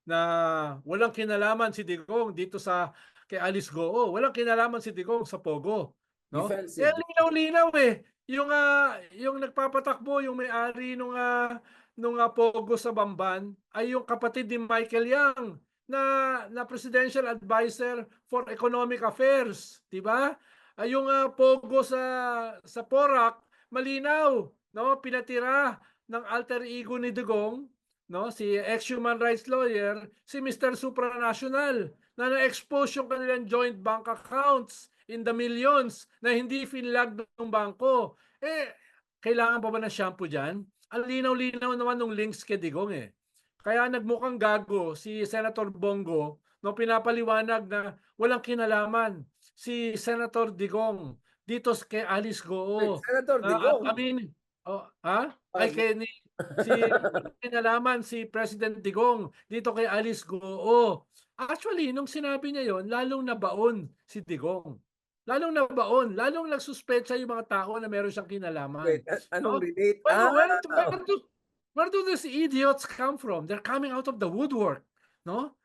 na walang kinalaman si Digong dito sa kay Alice Goo. Walang kinalaman si Digong sa Pogo, no? Defensive. Linaw-linaw eh. Yung nagpapatakbo, yung may-ari nung Pogo sa Bamban ay yung kapatid ni Michael Yang na presidential advisor for economic affairs, 'di ba? Ay yung Pogo sa Porac, malinaw, no? Pinatira ng alter ego ni Digong, no, si ex-human rights lawyer, si Mr. Supranational, na na-expose yung kanilang joint bank accounts in the millions na hindi finlag ng bangko. Kailangan pa ba ng shampoo dyan? Ang linaw-linaw naman ng links kay Digong eh. Kaya nagmukhang gago si Senator Bongo no pinapaliwanag na walang kinalaman si Senator Digong dito kay Alice Goo. Senator Digong. I mean, ay kay si kinalaman si President Digong dito kay Alice Goo. Actually, nung sinabi niya yon, lalong nabaon si Digong. Lalong nabaon, lalong nagsuspecha yung mga tao na meron siyang kinalaman. Wait, anong No? relate? Where do these idiots come from? They're coming out of the woodwork. No?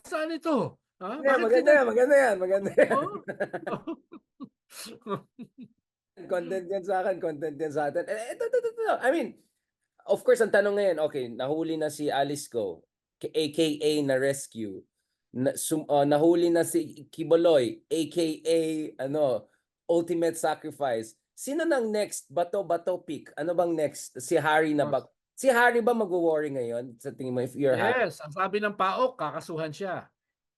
Saan ito? Maganda yan. Oh? Content yan sa akin, content yan sa atin. Ito. I mean, of course, ang tanong ngayon, okay, nahuli na si Alice Go, aka na-rescue. Nahuli na si Kibuloy, aka ultimate sacrifice. Sino nang next? Bato pick. Ano bang next? Si Harry na ba? Si Harry ba mag-worry ngayon sa tingin mo if you're Harry? Yes, ang sabi ng PAOK, kakasuhan siya.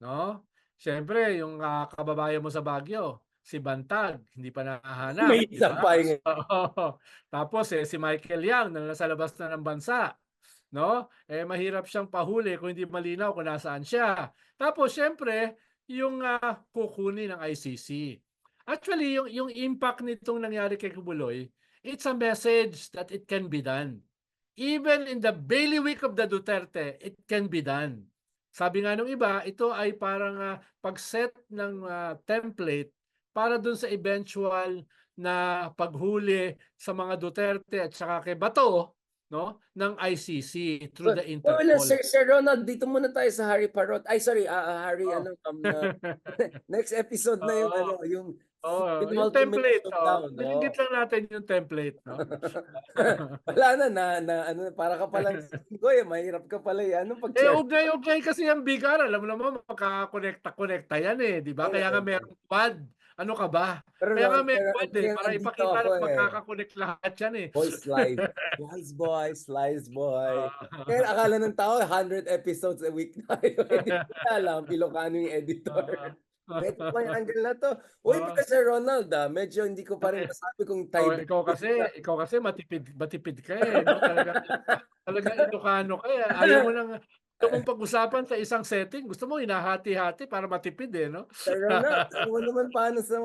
No? Siyempre, yung kababayan mo sa Baguio, si Bantag, hindi pa nahahanap. May isang pa yun. Tapos si Michael Yang na nasa labas na ng bansa. No? Mahirap siyang pahuli kung hindi malinaw kung nasaan siya. Tapos siyempre, yung kukunin ng ICC. Actually, yung impact nitong nangyari kay Kubuloy, it's a message that it can be done. Even in the bailiwick of the Duterte, it can be done. Sabi nga nung iba, ito ay parang pag-set ng template para dun sa eventual na paghuli sa mga Duterte at saka kay Bato, no, ng ICC through the Interpol. Well, Sir Ronald, dito muna tayo sa Harry Parot. Ay, sorry, Harry, next episode na yung yung template. Binigit lang natin yung template. No? Wala na para ka palang mahirap ka pala yan. Ugnay kasi yung bigar. Alam mo naman, magkakakonekta yan eh. Di ba? Kaya nga meron quad. Ano ka ba? Kaya nga may quad eh. Para ipakita na magkakakonect lahat yan eh. Slice boy. Kaya akala ng tao, 100 episodes a week na. Hindi ko alam, Ilocano yung editor. Ito pa yung angle na to. Uy, Sir Ronald, medyo hindi ko pa rin masabi kung tayo. Ikaw kasi matipid ka eh. No? Talaga Ilocano ka eh. Ayaw mo nang mong pag-usapan sa isang setting. Gusto mo hinahati-hati para matipid eh. No? Sir Ronald, mo naman paano sa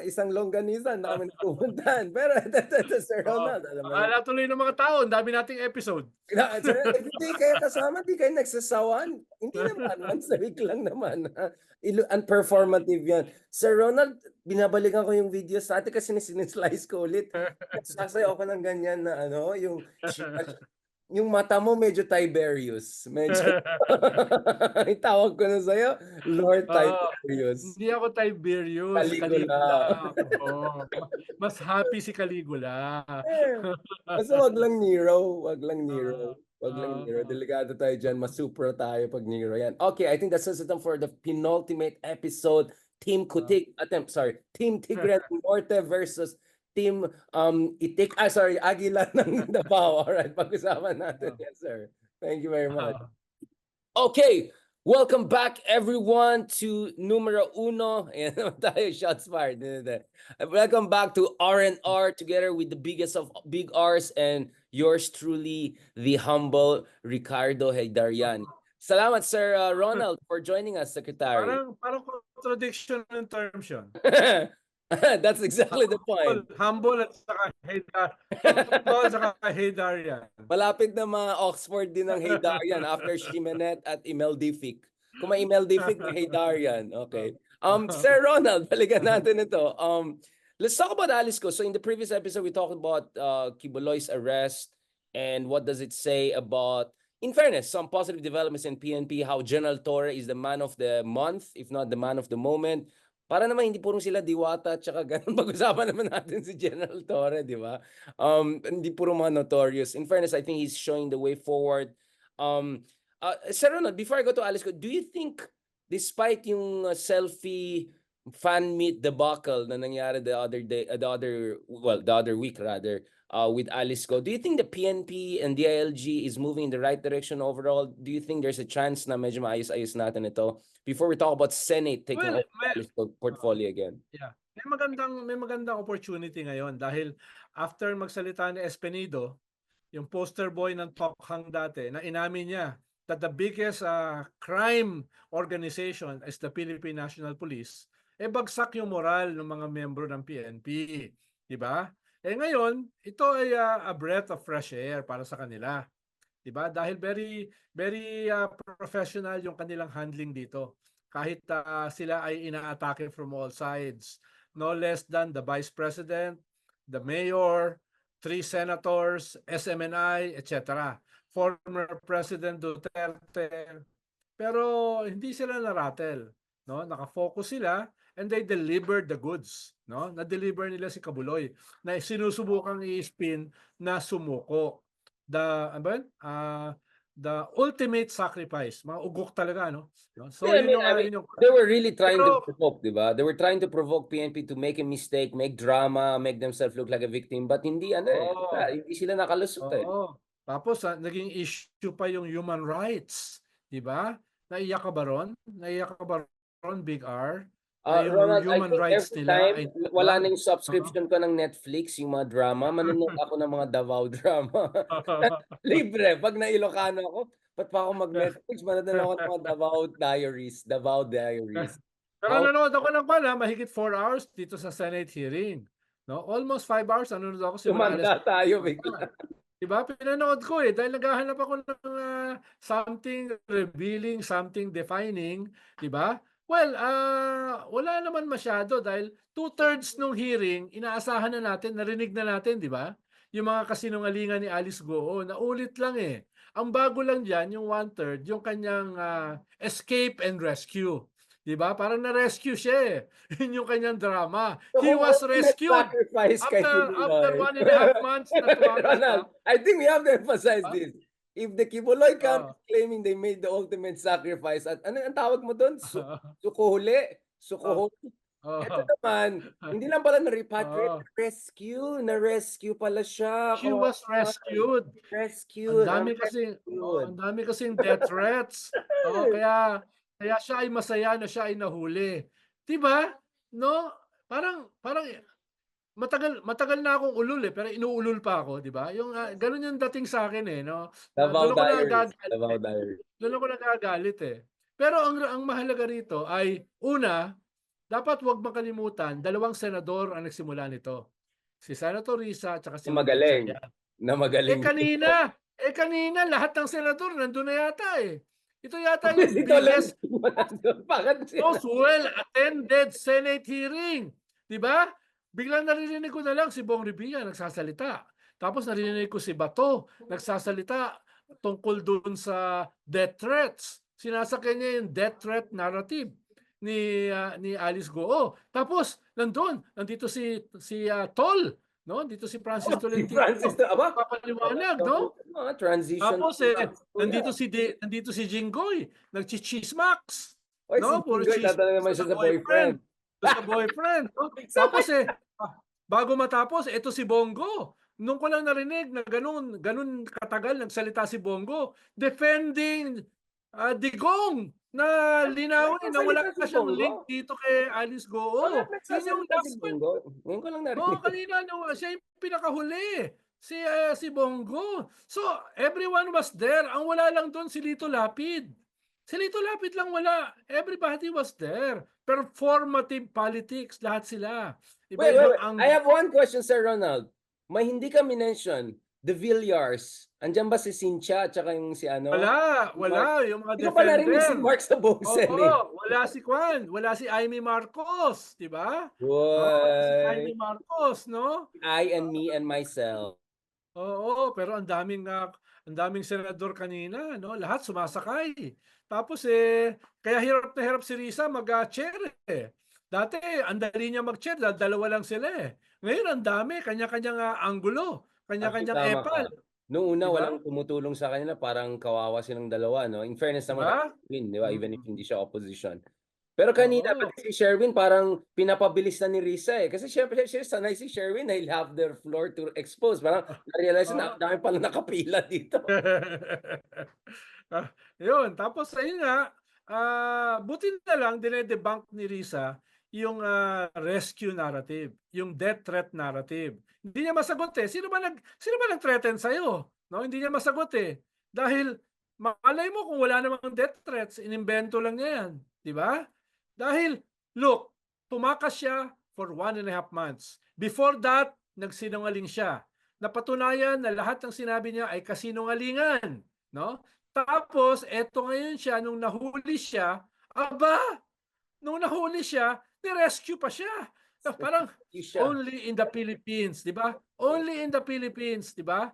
isang longganisa na kami pupuntahan. Pero Sir Ronald. Akala tuloy ng mga tao. Ang dami nating episode. Hindi kayo kasama, hindi kayo nagsasawan. Hindi naman, once a week lang naman. Unperformative yan. Sir Ronald, binabalikan ko yung videos sa atin kasi sinislice ko ulit. Sasayaw ko ng ganyan na yung mata mo medyo Tiberius. Medyo itawag ko na sa'yo, Lord Tiberius. Hindi ako Tiberius. Caligula. Mas happy si Caligula. Basta wag lang Nero. Delikado tayo dyan. Masupro tayo pag Nero yan. Okay, I think that's it for the penultimate episode. Team Team Tigre Norte versus Team Aguila ng Davao. Alright, pag-usapan natin. Yes, sir. Thank you very much. Okay, welcome back everyone to numero uno. Ayan naman tayo, shots fired. Welcome back to R&R together with the biggest of big R's and yours truly, the humble Ricardo Heydarian. Salamat, Sir Ronald, for joining us, Secretary. Parang contradiction ng terms yun. That's exactly the point. Humble at saka Heydarian. Malapit na mga Oxford din ng Heydarian after Ximenet at Imeldific. Kung may Imeldific, may Heydarian. Okay. Sir Ronald, balikan natin ito. Let's talk about Alice Go. So in the previous episode, we talked about Kibuloy's arrest and what does it say about in fairness, some positive developments in PNP, how General Torre is the man of the month, if not the man of the moment. Para naman hindi puro sila Diwata at saka ganun. Pag-usapan naman natin si General Torre, di ba? Hindi puro mga notorious. In fairness, I think he's showing the way forward. Sir Ronald, before I go to Alice, do you think, despite yung selfie fan meet debacle na nangyari the other week rather, with Alice Go, do you think the PNP and DILG is moving in the right direction overall? Do you think there's a chance na medyo maayos-ayos natin ito before we talk about Senate taking over Alice Go portfolio again? Yeah. May magandang opportunity ngayon dahil after magsalita ni Espenido, yung poster boy ng Tokhang dati, na inamin niya that the biggest crime organization is the Philippine National Police, bagsak yung moral ng mga miyembro ng PNP, di ba? Ngayon, ito ay a breath of fresh air para sa kanila. Diba? Dahil very professional yung kanilang handling dito. Kahit sila ay inaatake from all sides. No less than the Vice President, the Mayor, 3 senators, SMNI, etc. Former President Duterte. Pero hindi sila narattle. No? Nakafocus sila and they delivered the goods. No? Na-deliver nila si Kabuloy na sinusubukang i-spin na sumuko. The ultimate sacrifice. Mga ugok talaga, no? So, Yeah, they were really trying to provoke, di ba? They were trying to provoke PNP to make a mistake, make drama, make themselves look like a victim, but hindi hindi sila nakalusot eh. Tapos naging issue pa yung human rights, di ba? Naiyak ka ba ron? Naiyak ka ba ron, Big R? Yung Ronald, human I think rights every nila time ay wala na yung subscription ko ng Netflix, yung mga drama, manonood ako ng mga Davao drama. Libre, pag na-Ilocano ako, ba't pa ako mag-Netflix? Manonood ako ng mga Davao Diaries. Pero nanonood ako ng mahigit 4 hours dito sa Senate hearing. No? Almost 5 hours nanonood ako simula Tumanda tayo bigla. Diba? Pinanood ko dahil naghahanap ako ng something revealing, something defining, diba? Well, wala naman masyado dahil 2/3 ng hearing, inaasahan na natin, narinig na natin, diba? Yung mga kasinungalingan ni Alice Goo, naulit lang eh. Ang bago lang dyan, yung 1/3, yung kanyang escape and rescue. Diba? Parang na-rescue siya eh. Yun yung kanyang drama. He was rescued after 1.5 months na tumakas. I think we have to emphasize this. If the Kibuloy camp is claiming they made the ultimate sacrifice, at ano ang tawag mo doon? Sukuhuli? Sukuhuli? Ito naman, hindi lang pala na-repatriate, na-rescue pala siya. She was rescued. Ang dami kasing death threats. Kaya siya ay masaya na siya ay nahuli. 'Di ba? No? Parang matagal na akong ulul pero inuulol pa ako, 'di ba? Yung ganun yung dating sa akin no. Davao Diaries. Doon ako nagagalit eh. Pero ang mahalaga rito ay una, dapat wag makalimutan, 2 senador ang nagsimula nito. Si Senator Risa at saka si magaling. Kanina lahat ng senador nandun na yata eh. Ito yata yung biggest most well-attended Senate hearing. 'Di ba? Biglang naririnig ko na lang si Bong Revilla nagsasalita. Tapos naririnig ko si Bato nagsasalita tungkol doon sa death threats. Sinasakyan niya yung death threat narrative ni Alice Goo. Tapos nandito si Tol, no? Dito si Francis Tolentino. Papaliwanag, no? Transition. Tapos nandito si Jinggoy, nagchichismax. No, puro chismax sa boyfriend. Sa boyfriend. Tapos bago matapos, ito si Bongo. Nung ko lang narinig na ganun katagal nagsalita si Bongo defending Digong na linawin na wala ka siyang link dito kay Alice Goo. Ngayon ko lang narinig. Kanina siya yung pinakahuli. Si Bongo. So, everyone was there. Ang wala lang doon si Lito Lapid. Si Lito Lapid lang wala. Everybody was there. Performative politics. Lahat sila. Wait. I have one question, Sir Ronald. May hindi ka minention. The Villars. Andiyan ba si Cynthia at saka yung si ano? Wala. Yung mga defender. Hindi ko pa narinig si Mark sa buong Senate. Wala si Kwan. Wala si Amy Marcos. Diba? Si Amy Marcos, no? I and me and myself. Oo, pero ang daming Ang daming senador kanina, no? Lahat sumasakay. Tapos kaya hirap na hirap si Risa mag-chair eh. Dati ang dali niya mag-chair, dalawa lang sila eh. Ngayon ang dami, kanya-kanyang anggulo, Actually, kanya-kanyang tama ka. epal, Noong una, 'di ba? walang tumutulong sa kanila. Parang kawawa silang dalawa, no? In fairness 'Di naman kay ba? Sherwin, di ba? Even if Mm. hindi siya opposition. Pero kanina, Oo. pati si Sherwin, parang pinapabilis na ni Risa eh. Kasi syempre, sanay si Sherwin na he'll have their floor to expose. Parang na-realize na Oo. dami pala nakapila dito. Yun, tapos ayun nga, buti na lang dine-debunk ni Risa yung rescue narrative, yung death threat narrative. Hindi niya masagot eh. Sino ba nag-threaten sa No? Hindi niya masagot eh. Dahil malay mo kung wala namang death threats, inimbento lang niya yan, 'di ba? Dahil look, tumakas siya for 1.5 months. Before that, nagsinungaling siya. Napatunayan na lahat ng sinabi niya ay kasinungalingan, no? Tapos eto ngayon siya nung nahuli siya, aba, nung nahuli siya, ni-rescue pa siya. Parang Hindi siya. only in the Philippines, 'di ba? Only in the Philippines, 'di ba?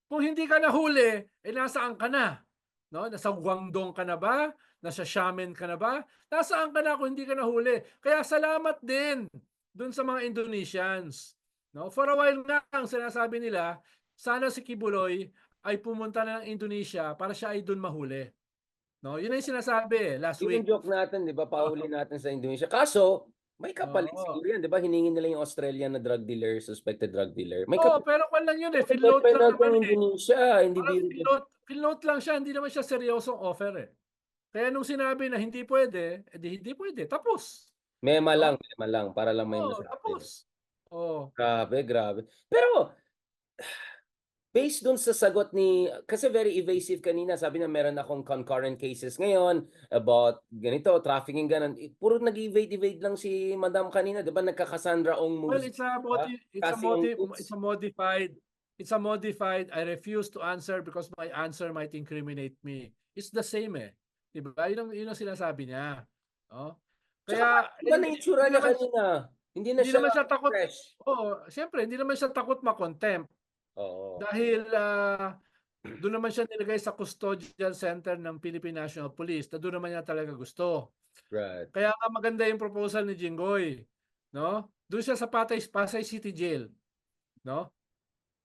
Kung hindi ka nahuli, nasaan ka na? No? Nasa Guangdong ka na ba? Nasa Xiamen ka na ba? Nasaan ka na kung hindi ka nahuli? Kaya salamat din dun sa mga Indonesians. No? For a while nga ang sinasabi nila, sana si Kibuloy ay pumunta na ng Indonesia para siya ay dun mahuli. No? Yun ang sinasabi last Yun yung week. joke natin, di ba? Pahuli natin sa Indonesia. Kaso, may kapalit Oo. siguro yan, di ba? Hiningin nila yung Australian na drug dealer, suspected drug dealer. May Oh, kapalit. pero kwan lang yun eh, Death finload lang penalty naman ng eh. Indonesia. Hindi Parang biro. finload lang siya, hindi naman siya seryosong offer eh. Kaya nung sinabi na hindi pwede, edi hindi pwede. Tapos. No? Mema lang, para lang may Oh, masabi. tapos. Oh. Grabe, grabe. Pero, based dun sa sagot ni, kasi very evasive kanina, sabi na meron akong concurrent cases ngayon about ganito, trafficking, ganun. Puro nag-evade lang si Madam kanina, di ba? Nagka-Cassandra Ong Well, moves, di ba? Kasi Ong moves. It's a modified, I refuse to answer because my answer might incriminate me. It's the same eh. Diba? Yun ang sinasabi niya. No? Tsaka Kaya, iba na itsura niya kanina. hindi Siya naman siya takot. fresh. Oo, siyempre, hindi naman siya takot ma-contempt. Oo. Dahil doon naman siya nilagay sa custodial center ng Philippine National Police na doon naman niya talaga gusto. Right. Kaya nga maganda yung proposal ni Jinggoy, no? Doon siya sa Pasay City Jail, no?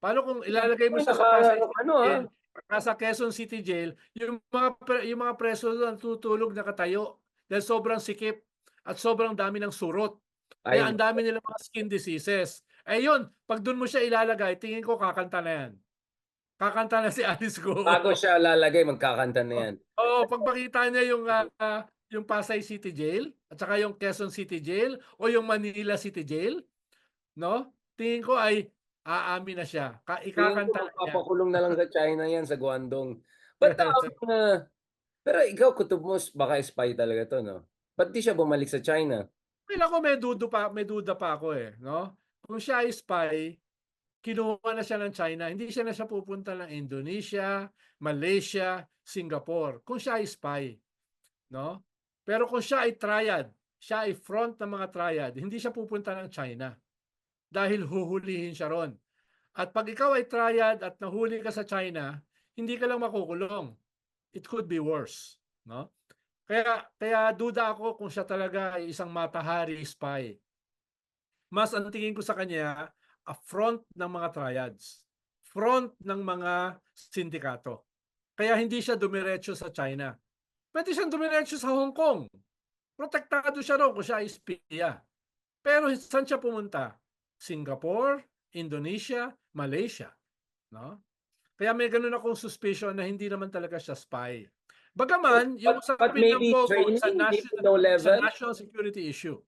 Paano kung ilalagay mo siya sa Pasay City Jail, sa Quezon City Jail, yung mga preso doon tutulog nakatayo dahil sobrang sikip at sobrang dami ng surot. Kaya Ay, ang dami nilang mga skin diseases. Eh yun, pag doon mo siya ilalagay, tingin ko kakanta na yan. Kakanta na si Alice Go. bago siya lalagay, magkakanta na yan. Oo, pag makita niya yung Pasay City Jail at saka yung Quezon City Jail o yung Manila City Jail, no? Tingin ko ay aamin na siya. Tingin ko Ikakanta na niya. magpapakulong na lang sa China yan, sa Guangdong. But, pero ikaw, kutob mo, baka spy talaga to, no? Ba't di siya bumalik sa China? Kailan ko may duda pa ako eh, no? Kung siya ay spy, kinuha na siya ng China, hindi siya na siya pupunta ng Indonesia, Malaysia, Singapore. Kung siya ay spy, no? Pero kung siya ay triad, siya ay front ng mga triad, hindi siya pupunta ng China dahil huhulihin siya ron. At pag ikaw ay triad at nahuli ka sa China, hindi ka lang makukulong. It could be worse, no? Kaya duda ako kung siya talaga ay isang matahari spy. Mas ang tingin ko sa kanya, a front ng mga triads. Front ng mga sindikato. Kaya hindi siya dumiretso sa China. Pwede siyang dumiretso sa Hong Kong. Protektado siya ron kung siya ay espiya. Pero saan siya pumunta? Singapore, Indonesia, Malaysia. No? Kaya may ganun akong suspicion na hindi naman talaga siya spy. Bagaman, yung But usapin ng maybe Pogo training, is a maybe no level? national security issue.